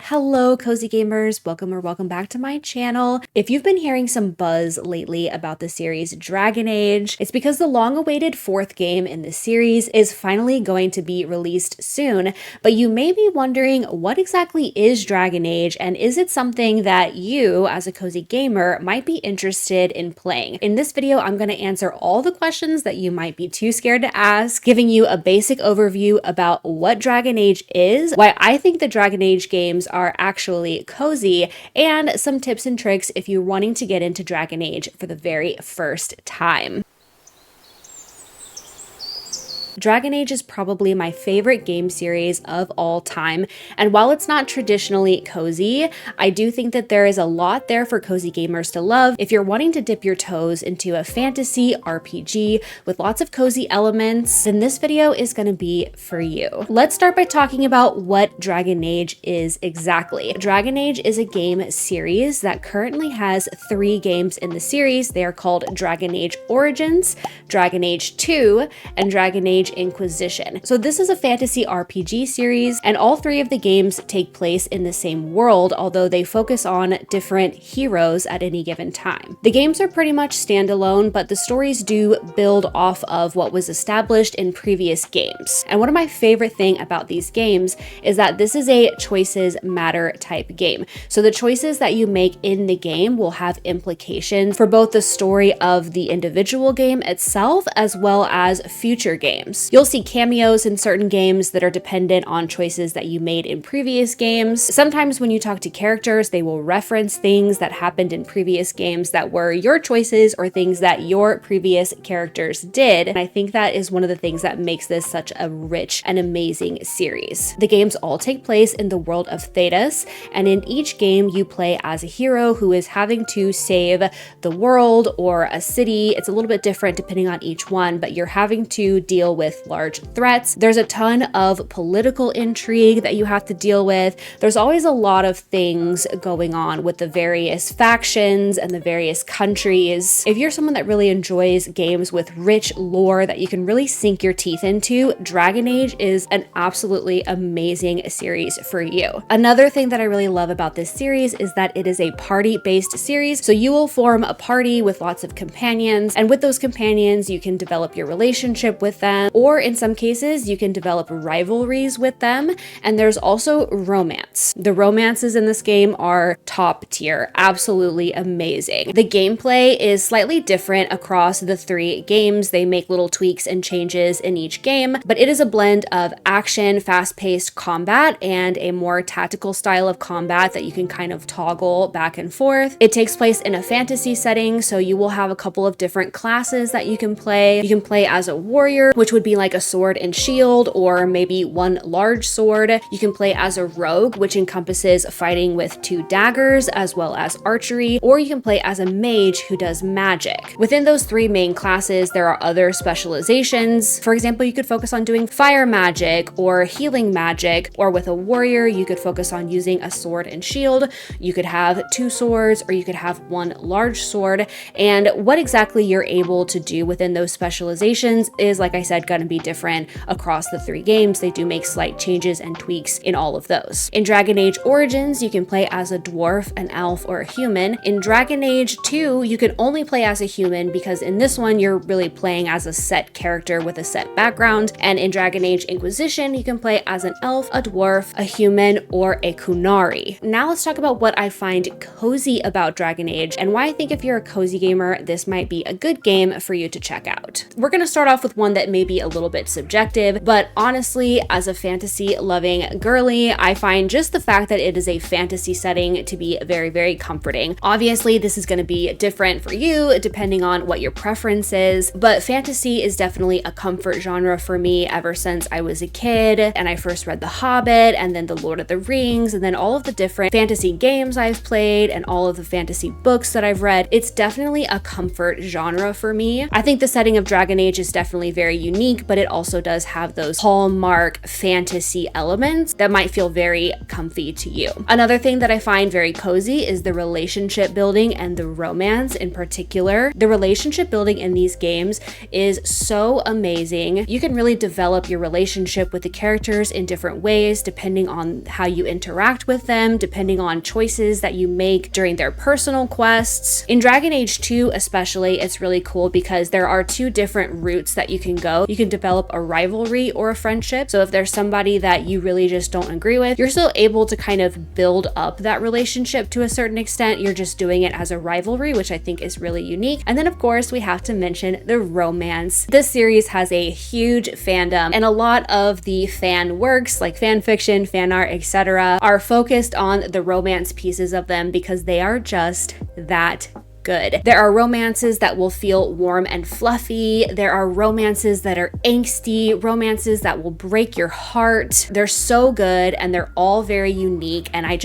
Hello, cozy gamers. Welcome back to my channel. If you've been hearing some buzz lately about the series Dragon Age, it's because the long-awaited fourth game in the series is finally going to be released soon, but you may be wondering, what exactly is Dragon Age, and is it something that you, as a cozy gamer, might be interested in playing? In this video, I'm going to answer all the questions that you might be too scared to ask, giving you a basic overview about what Dragon Age is, why I think the Dragon Age games are actually cozy, and some tips and tricks if you're wanting to get into Dragon Age for the very first time. Dragon Age is probably my favorite game series of all time, and while it's not traditionally cozy, I do think that there is a lot there for cozy gamers to love if you're wanting to dip your toes into a fantasy RPG with lots of cozy elements. Then this video is going to be for you. Let's start by talking about what Dragon Age is exactly. Dragon Age is a game series that currently has 3 games in the series. They are called Dragon Age Origins, Dragon Age 2, and Dragon Age Inquisition. So this is a fantasy RPG series, and all 3 of the games take place in the same world, although they focus on different heroes at any given time. The games are pretty much standalone, but the stories do build off of what was established in previous games. And one of my favorite things about these games is that this is a choices matter type game. So the choices that you make in the game will have implications for both the story of the individual game itself as well as future games. You'll see cameos in certain games that are dependent on choices that you made in previous games. Sometimes when you talk to characters, they will reference things that happened in previous games that were your choices or things that your previous characters did. And I think that is one of the things that makes this such a rich and amazing series. The games all take place in the world of Thedas, and in each game you play as a hero who is having to save the world or a city. It's a little bit different depending on each one, but you're having to deal with large threats. There's a ton of political intrigue that you have to deal with. There's always a lot of things going on with the various factions and the various countries. If you're someone that really enjoys games with rich lore that you can really sink your teeth into, Dragon Age is an absolutely amazing series for you. Another thing that I really love about this series is that it is a party-based series, so you will form a party with lots of companions, and with those companions you can develop your relationship with them, or in some cases you can develop rivalries with them, and there's also romance. The romances in this game are top tier, absolutely amazing. The gameplay is slightly different across the 3 games. They make little tweaks and changes in each game, but it is a blend of action, fast-paced combat, and a more tactical style of combat that you can kind of toggle back and forth. It takes place in a fantasy setting, so you will have a couple of different classes that you can play. You can play as a warrior, which would be like a sword and shield, or maybe one large sword. You can play as a rogue, which encompasses fighting with 2 daggers as well as archery, or you can play as a mage who does magic. Within those 3 main classes, there are other specializations. For example, you could focus on doing fire magic or healing magic, or with a warrior, you could focus on using a sword and shield. You could have 2 swords, or you could have 1 large sword, and what exactly you're able to do within those specializations is, like I said, going to be different across the 3 games. They do make slight changes and tweaks in all of those. In Dragon Age Origins, you can play as a dwarf, an elf, or a human. In Dragon Age 2, you can only play as a human because in this one, you're really playing as a set character with a set background. And in Dragon Age Inquisition, you can play as an elf, a dwarf, a human, or a Kunari. Now let's talk about what I find cozy about Dragon Age and why I think if you're a cozy gamer, this might be a good game for you to check out. We're going to start off with one that may be a little bit subjective, but honestly, as a fantasy loving girly, I find just the fact that it is a fantasy setting to be very, very comforting. Obviously, this is going to be different for you depending on what your preference is, but fantasy is definitely a comfort genre for me ever since I was a kid and I first read The Hobbit and then The Lord of the Rings and then all of the different fantasy games I've played and all of the fantasy books that I've read. It's definitely a comfort genre for me. I think the setting of Dragon Age is definitely very unique unique, but it also does have those hallmark fantasy elements that might feel very comfy to you. Another thing that I find very cozy is the relationship building and the romance in particular. The relationship building in these games is so amazing. You can really develop your relationship with the characters in different ways depending on how you interact with them, depending on choices that you make during their personal quests. In Dragon Age 2 especially, it's really cool because there are two different routes that you can go. You can develop a rivalry or a friendship. So if there's somebody that you really just don't agree with, you're still able to kind of build up that relationship to a certain extent. You're just doing it as a rivalry, which I think is really unique. And then of course we have to mention the romance. This series has a huge fandom, and a lot of the fan works like fan fiction, fan art, etc. are focused on the romance pieces of them because they are just that good. There are romances that will feel warm and fluffy. There are romances that are angsty, romances that will break your heart. They're so good and they're all very unique, and I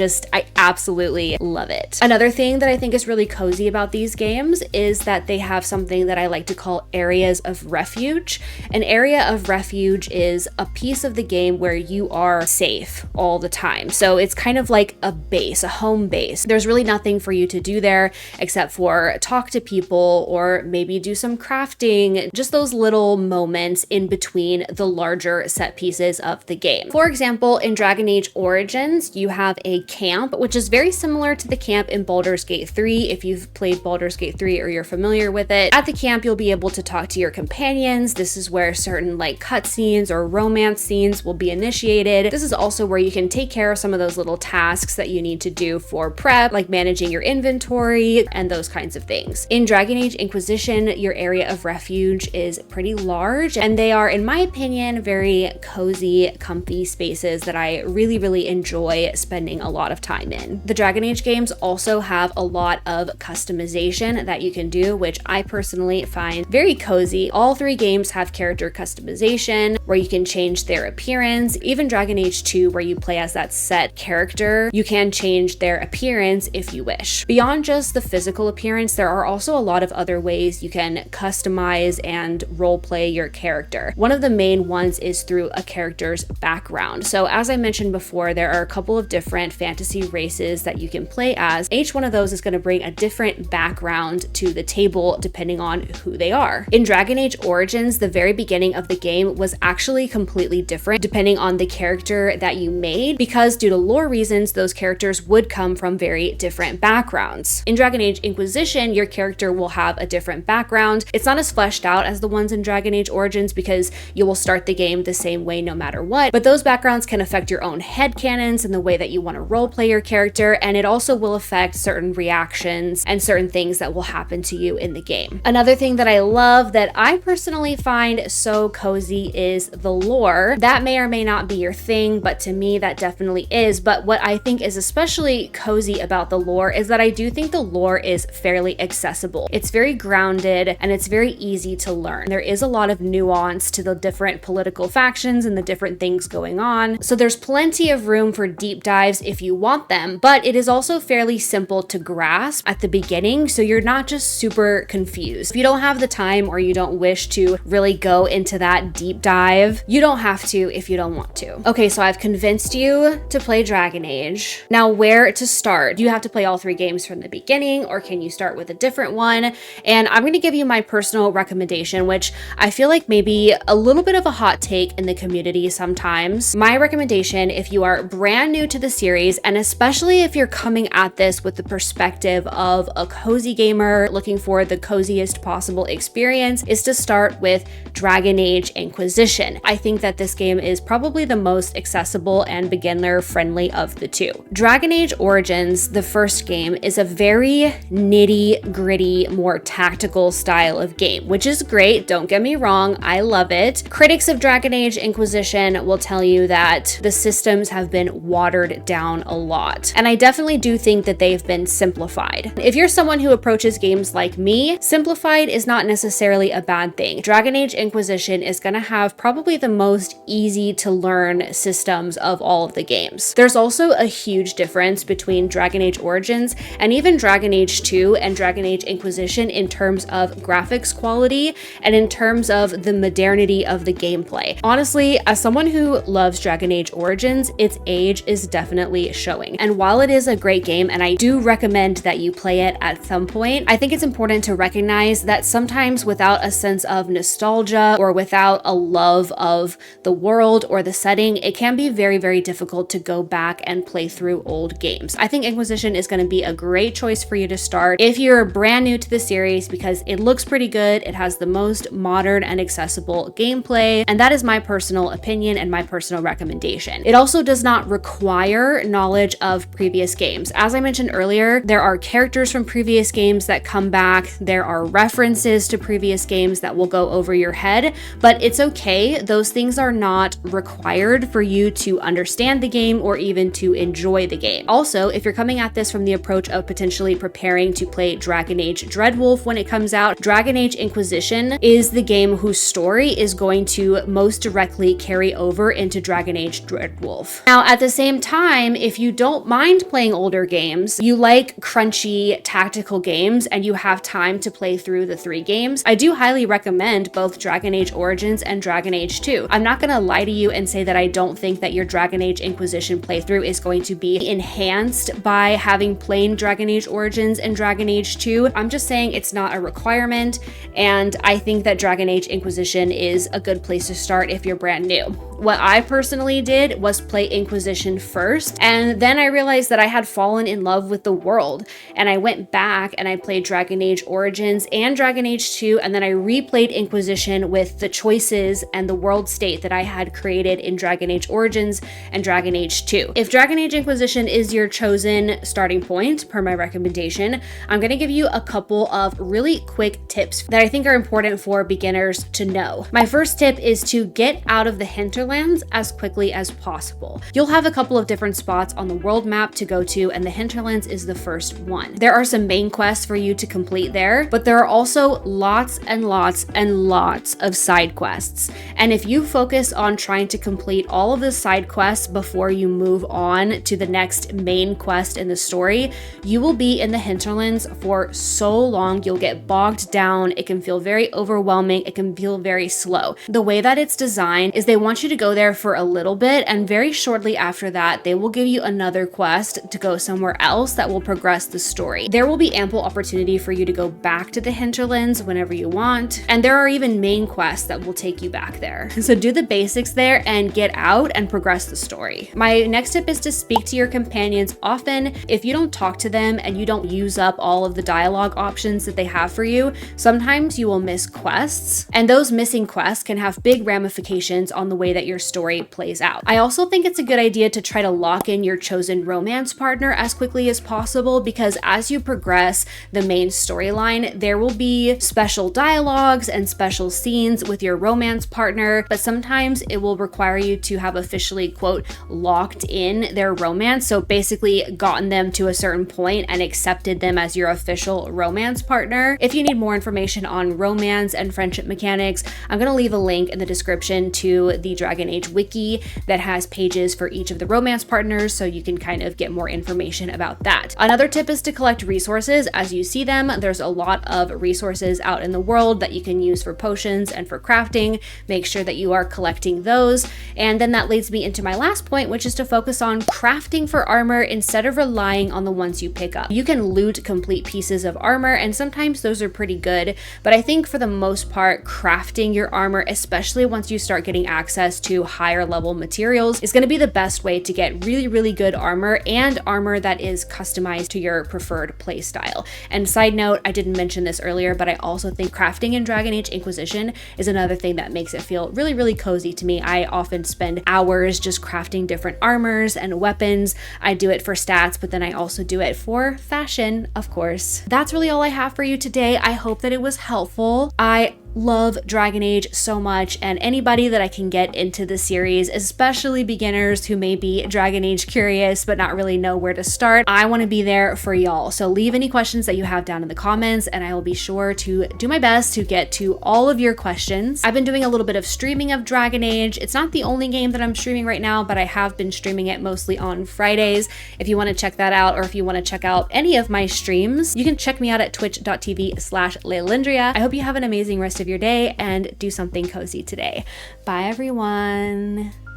absolutely love it. Another thing that I think is really cozy about these games is that they have something that I like to call areas of refuge. An area of refuge is a piece of the game where you are safe all the time. So it's kind of like a base, a home base. There's really nothing for you to do there except for talk to people or maybe do some crafting, just those little moments in between the larger set pieces of the game. For example, in Dragon Age Origins, you have a camp, which is very similar to the camp in Baldur's Gate 3. If you've played Baldur's Gate 3 or you're familiar with it, at the camp, you'll be able to talk to your companions. This is where certain like cutscenes or romance scenes will be initiated. This is also where you can take care of some of those little tasks that you need to do for prep, like managing your inventory and those kinds of things. In Dragon Age Inquisition, your area of refuge is pretty large, and they are, in my opinion, very cozy, comfy spaces that I really, really enjoy spending a lot of time in. The Dragon Age games also have a lot of customization that you can do, which I personally find very cozy. All three games have character customization where you can change their appearance. Even Dragon Age 2, where you play as that set character, you can change their appearance if you wish. Beyond just the physical appearance, there are also a lot of other ways you can customize and roleplay your character. One of the main ones is through a character's background. So as I mentioned before, there are a couple of different fantasy races that you can play as. Each one of those is going to bring a different background to the table depending on who they are. In Dragon Age Origins, the very beginning of the game was actually completely different depending on the character that you made, because due to lore reasons, those characters would come from very different backgrounds. In Dragon Age Inquisition, your character will have a different background. It's not as fleshed out as the ones in Dragon Age Origins because you will start the game the same way no matter what, but those backgrounds can affect your own headcanons and the way that you want to roleplay your character, and it also will affect certain reactions and certain things that will happen to you in the game. Another thing that I love that I personally find so cozy is the lore. That may or may not be your thing, but to me that definitely is. But what I think is especially cozy about the lore is that I do think the lore is fairly accessible. It's very grounded and it's very easy to learn. There is a lot of nuance to the different political factions and the different things going on. So there's plenty of room for deep dives if you want them, but it is also fairly simple to grasp at the beginning, so you're not just super confused. If you don't have the time or you don't wish to really go into that deep dive, you don't have to if you don't want to. Okay, so I've convinced you to play Dragon Age. Now, where to start? Do you have to play all three games from the beginning, or can you start with a different one? And I'm going to give you my personal recommendation, which I feel like maybe a little bit of a hot take in the community sometimes. My recommendation, if you are brand new to the series, and especially if you're coming at this with the perspective of a cozy gamer looking for the coziest possible experience, is to start with Dragon Age Inquisition. I think that this game is probably the most accessible and beginner friendly of the two. Dragon Age Origins, the first game, is a very nitty gritty, more tactical style of game, which is great. Don't get me wrong, I love it. Critics of Dragon Age Inquisition will tell you that the systems have been watered down a lot. lot. And I definitely do think that they've been simplified. If you're someone who approaches games like me, simplified is not necessarily a bad thing. Dragon Age Inquisition is going to have probably the most easy to learn systems of all of the games. There's also a huge difference between Dragon Age Origins and even Dragon Age 2 and Dragon Age Inquisition in terms of graphics quality and in terms of the modernity of the gameplay. Honestly, as someone who loves Dragon Age Origins, its age is definitely showing. And while it is a great game, and I do recommend that you play it at some point, I think it's important to recognize that sometimes without a sense of nostalgia or without a love of the world or the setting, it can be very, very difficult to go back and play through old games. I think Inquisition is going to be a great choice for you to start if you're brand new to the series because it looks pretty good, it has the most modern and accessible gameplay, and that is my personal opinion and my personal recommendation. It also does not require knowledge of previous games. As I mentioned earlier, there are characters from previous games that come back, there are references to previous games that will go over your head, but it's okay. Those things are not required for you to understand the game or even to enjoy the game. Also, if you're coming at this from the approach of potentially preparing to play Dragon Age Dreadwolf when it comes out, Dragon Age Inquisition is the game whose story is going to most directly carry over into Dragon Age Dreadwolf. Now, at the same time, if you don't mind playing older games, you like crunchy tactical games, and you have time to play through the 3 games, I do highly recommend both Dragon Age Origins and Dragon Age 2. I'm not gonna lie to you and say that I don't think that your Dragon Age Inquisition playthrough is going to be enhanced by having played Dragon Age Origins and Dragon Age 2. I'm just saying it's not a requirement, and I think that Dragon Age Inquisition is a good place to start if you're brand new. What I personally did was play Inquisition first, and then I realized that I had fallen in love with the world, and I went back and I played Dragon Age Origins and Dragon Age 2, and then I replayed Inquisition with the choices and the world state that I had created in Dragon Age Origins and Dragon Age 2. If Dragon Age Inquisition is your chosen starting point, per my recommendation, I'm going to give you a couple of really quick tips that I think are important for beginners to know. My first tip is to get out of the hinterlands as quickly as possible. You'll have a couple of different spots on the world map to go to, and the hinterlands is the first one. There are some main quests for you to complete there, but there are also lots and lots and lots of side quests. And if you focus on trying to complete all of the side quests before you move on to the next main quest in the story, you will be in the hinterlands for so long. You'll get bogged down. It can feel very overwhelming. It can feel very slow. The way that it's designed is they want you to go there for a little bit, and very shortly after that, they will give you another quest to go somewhere else that will progress the story. There will be ample opportunity for you to go back to the hinterlands whenever you want, and there are even main quests that will take you back there. So do the basics there and get out and progress the story. My next tip is to speak to your companions often. If you don't talk to them and you don't use up all of the dialogue options that they have for you, sometimes you will miss quests, and those missing quests can have big ramifications on the way that your story plays out. I also think it's a good idea to try to lock in your chosen romance partner as quickly as possible, because as you progress the main storyline, there will be special dialogues and special scenes with your romance partner, but sometimes it will require you to have officially, quote, locked in their romance. So basically gotten them to a certain point and accepted them as your official romance partner. If you need more information on romance and friendship mechanics, I'm going to leave a link in the description to the Dragon Age wiki that has pages for each of the romance partners, so you can kind of get more information about that. Another tip is to collect resources as you see them. There's a lot of resources out in the world that you can use for potions and for crafting. Make sure that you are collecting those. And then that leads me into my last point, which is to focus on crafting for armor instead of relying on the ones you pick up. You can loot complete pieces of armor, and sometimes those are pretty good, but I think for the most part, crafting your armor, especially once you start getting access to higher level materials, is going to be the best way to get really, really good armor, and armor that is customized to your preferred playstyle. And side note, I didn't mention this earlier, but I also think crafting in Dragon Age Inquisition is another thing that makes it feel really, really cozy to me. I often spend hours just crafting different armors and weapons. I do it for stats, but then I also do it for fashion, of course. That's really all I have for you today. I hope that it was helpful. I love Dragon Age so much, and anybody that I can get into the series, especially beginners who may be Dragon Age curious but not really know where to start, I want to be there for y'all. So leave any questions that you have down in the comments and I will be sure to do my best to get to all of your questions. I've been doing a little bit of streaming of Dragon Age. It's not the only game that I'm streaming right now, but I have been streaming it mostly on Fridays. If you want to check that out, or if you want to check out any of my streams, you can check me out at twitch.tv/Leilindria. I hope you have an amazing rest of your day and do something cozy today. Bye everyone.